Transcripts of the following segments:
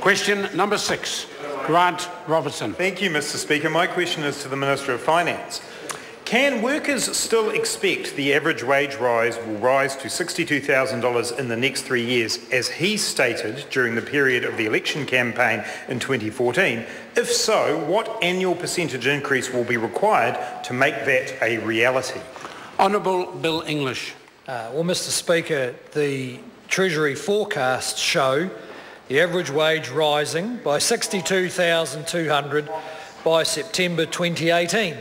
Question number 6, Grant Robertson. Thank you, Mr. Speaker. My question is to the Minister of Finance. Can workers still expect the average wage rise will rise to $62,000 in the next 3 years, as he stated during the period of the election campaign in 2014? If so, what annual percentage increase will be required to make that a reality? Honourable Bill English. Well, Mr. Speaker, the Treasury forecasts show the average wage rising by $62,200 by September 2018.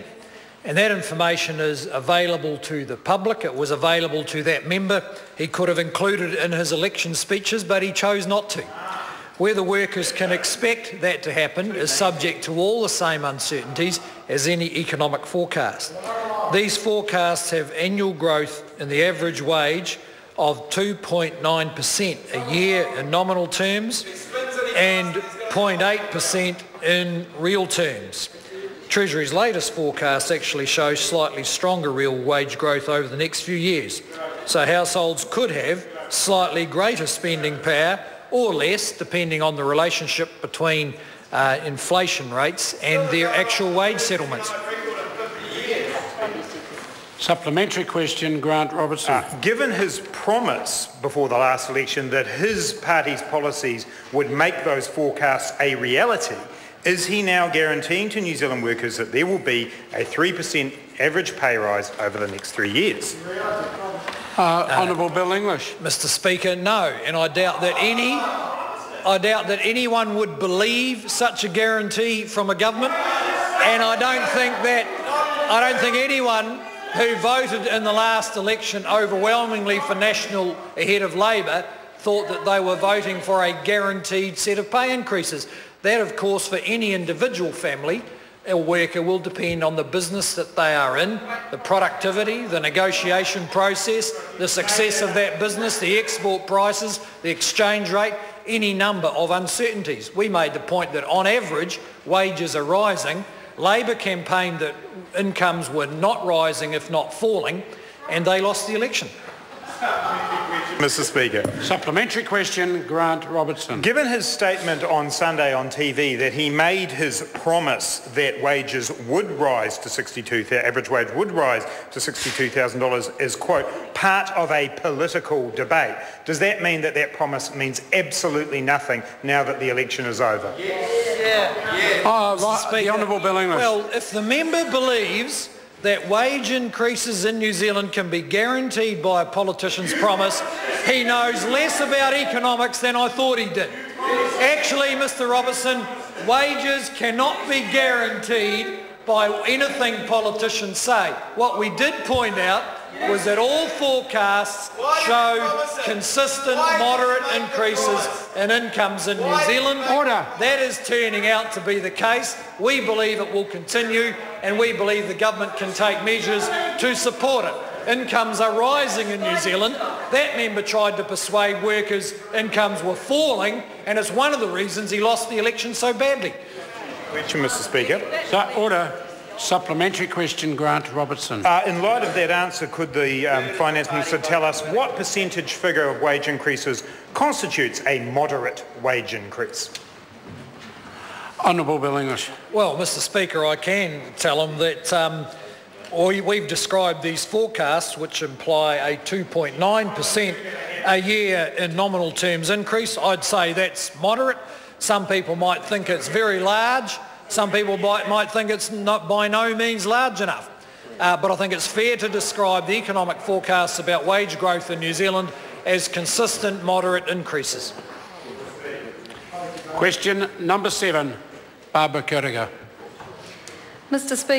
And that information is available to the public. It was available to that member. He could have included it in his election speeches, but he chose not to. Whether workers can expect that to happen is subject to all the same uncertainties as any economic forecast. These forecasts have annual growth in the average wage of 2.9% a year in nominal terms and 0.8% in real terms. Treasury's latest forecast actually shows slightly stronger real wage growth over the next few years. So households could have slightly greater spending power or less, depending on the relationship between inflation rates and their actual wage settlements. Supplementary question, Grant Robertson. Given his promise before the last election that his party's policies would make those forecasts a reality, is he now guaranteeing to New Zealand workers that there will be a 3% average pay rise over the next 3 years? Honourable Bill English. Mr. Speaker, no, and I doubt that anyone would believe such a guarantee from a government, and I don't think anyone who voted in the last election overwhelmingly for National ahead of Labor thought that they were voting for a guaranteed set of pay increases. That, of course, for any individual family or worker will depend on the business that they are in, the productivity, the negotiation process, the success of that business, the export prices, the exchange rate, any number of uncertainties. We made the point that on average wages are rising. Labor campaigned that incomes were not rising if not falling, and they lost the election. Mr. Speaker. Supplementary question, Grant Robertson. Given his statement on Sunday on TV that he made his promise that wages would rise to average wage would rise to $62,000 as, quote, part of a political debate, does that mean that that promise means absolutely nothing now that the election is over? The Honourable Bill English. Well, if the member believes that wage increases in New Zealand can be guaranteed by a politician's promise, he knows less about economics than I thought he did. Actually, Mr. Robertson, wages cannot be guaranteed by anything politicians say. What we did point out was that all forecasts show consistent, moderate increases in incomes in New Zealand. Order. That is turning out to be the case. We believe it will continue, and we believe the government can take measures to support it. Incomes are rising in New Zealand. That member tried to persuade workers incomes were falling, and it's one of the reasons he lost the election so badly. Question, Mr. Speaker. Order. Supplementary question, Grant Robertson. In light of that answer, could the Finance Minister tell us what percentage figure of wage increases constitutes a moderate wage increase? Honourable Bill English. Well, Mr. Speaker, I can tell him that we've described these forecasts, which imply a 2.9% a year in nominal terms increase. I'd say that's moderate. Some people might think it's very large. Some people might think it's not by no means large enough. But I think it's fair to describe the economic forecasts about wage growth in New Zealand as consistent, moderate increases. Question number 7, Barbara Kurtiger. Mr. Speaker.